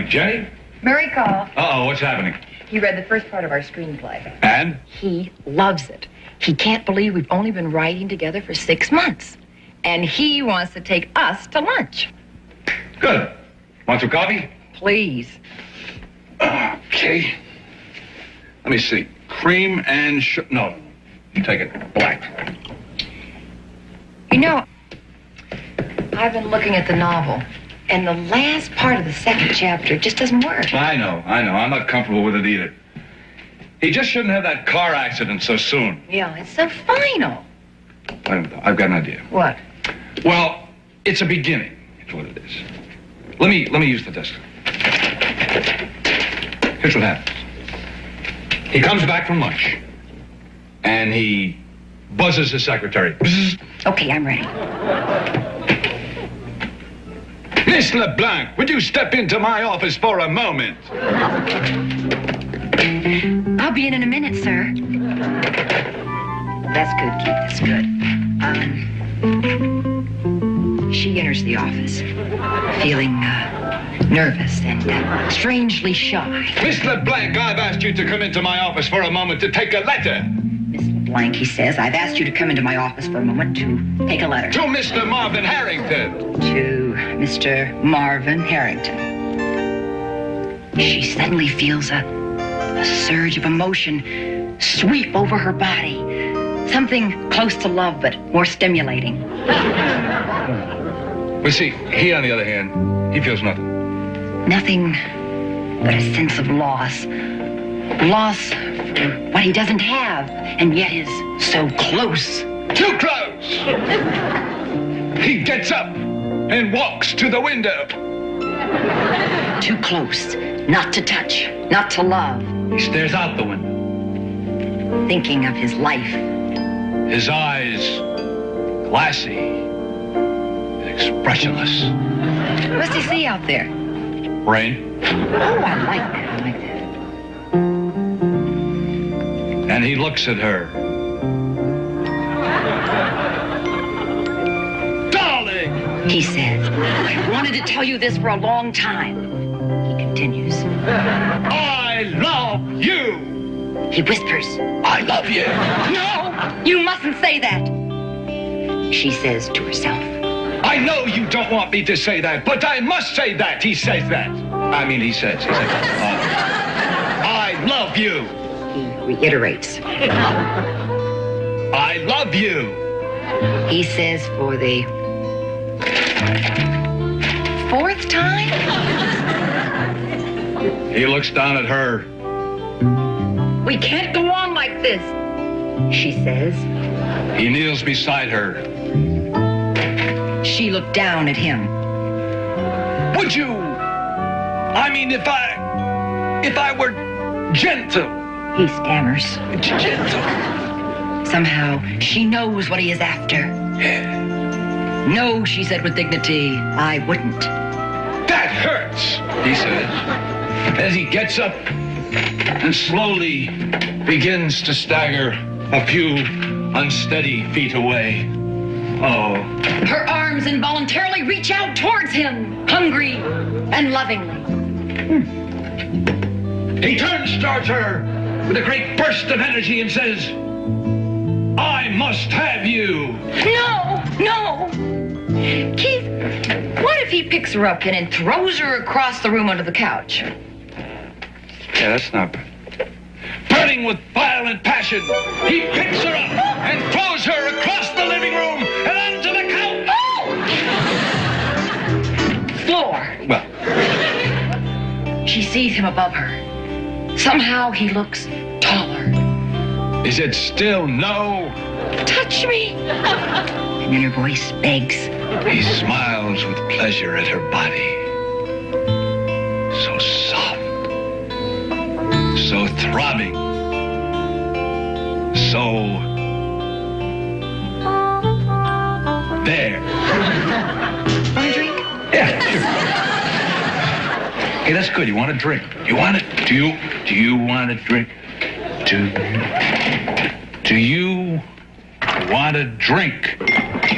morning, Jenny. Murray called. Uh-oh, what's happening? He read the first part of our screenplay. And? He loves it. He can't believe we've only been writing together for 6 months. And he wants to take us to lunch. Good. Want some coffee? Please. Okay. Let me see. Cream and no. You take it black. You know, I've been looking at the novel, and the last part of the second chapter just doesn't work. I know. I'm not comfortable with it either. He just shouldn't have that car accident so soon. Yeah, it's so final. I've got an idea. What? Well, it's a beginning. It's what it is. Let me use the desk. Here's what happens. He comes back from lunch, and he buzzes his secretary. Bzz. Okay, I'm ready. Miss LeBlanc, would you step into my office for a moment? I'll be in a minute, sir. That's good, Keith. That's good. She enters the office, feeling nervous and strangely shy. Miss LeBlanc, I've asked you to come into my office for a moment to take a letter. Miss LeBlanc, he says, I've asked you to come into my office for a moment to take a letter. To Mr. Marvin Harrington. To Mr. Marvin Harrington. She suddenly feels a surge of emotion sweep over her body. Something close to love, but more stimulating. But see, he, on the other hand, he feels nothing. Nothing but a sense of loss. Loss for what he doesn't have, and yet is so close. Too close! He gets up and walks to the window. Too close. Not to touch. Not to love. He stares out the window. Thinking of his life. His eyes, glassy, expressionless. What's he see out there? Rain. Oh, I like that. I like that. And he looks at her. Darling! He says, I wanted to tell you this for a long time. He continues. I love you! He whispers. I love you. No, you mustn't say that. She says to herself. I know you don't want me to say that, but I must say that. He says that. He says, I love you. He reiterates. I love you. He says for the 4th time. He looks down at her. We can't go on like this, she says. He kneels beside her. She looked down at him. Would you? If I were gentle. He stammers. Gentle. Somehow, she knows what he is after. Yeah. No, she said with dignity, I wouldn't. That hurts, he says, as he gets up and slowly begins to stagger a few unsteady feet away. Oh. Her arms involuntarily reach out towards him, hungry and lovingly. He turns towards her with a great burst of energy and says, I must have you. No. Keith, what if he picks her up and throws her across the room onto the couch? Yeah, that's not bad. Burning with violent passion, he picks her up and throws her across the living room and onto the couch. Floor. Well. She sees him above her. Somehow he looks taller. Is it still no? Touch me. And then her voice begs. He smiles with pleasure at her body. So soft. So throbbing. So... there. Want a drink? Yeah, sure. Hey, that's good. You want a drink? You want it? Do you want a drink? Do you want a drink?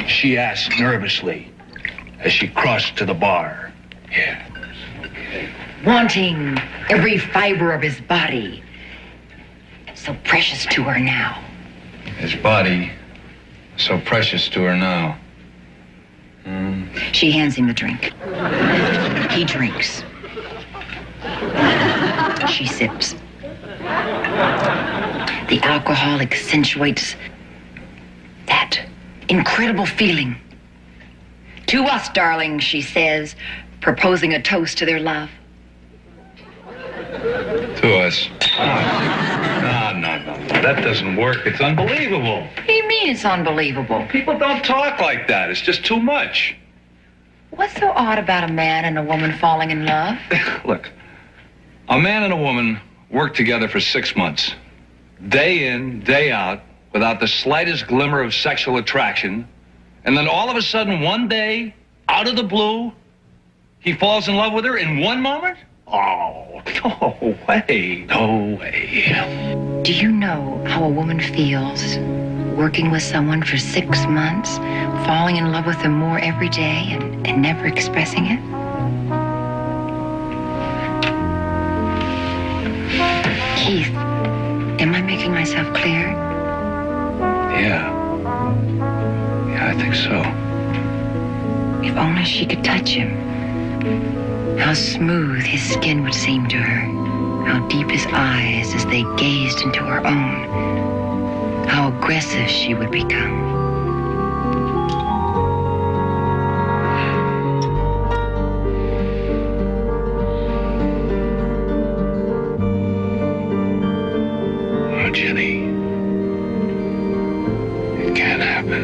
She asked nervously as she crossed to the bar. Yeah. wanting every fiber of his body. So precious to her now. His body, so precious to her now. She hands him the drink. He drinks. She sips. The alcohol accentuates that incredible feeling. To us, darling, she says, proposing a toast to their love. To us. No. That doesn't work. It's unbelievable. What do you mean it's unbelievable? People don't talk like that. It's just too much. What's so odd about a man and a woman falling in love? Look, a man and a woman work together for 6 months. Day in, day out, without the slightest glimmer of sexual attraction. And then all of a sudden, one day, out of the blue, he falls in love with her in one moment? Oh, no way. No way. Do you know how a woman feels working with someone for 6 months, falling in love with them more every day and never expressing it? Keith, am I making myself clear? Yeah, I think so. If only she could touch him. How smooth his skin would seem to her. How deep his eyes as they gazed into her own. How aggressive she would become. Oh, Jenny. It can't happen.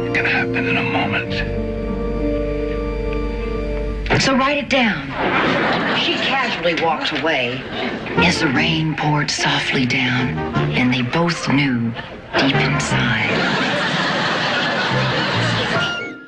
It can happen in a moment. So write it down. She casually walked away as the rain poured softly down, and they both knew deep inside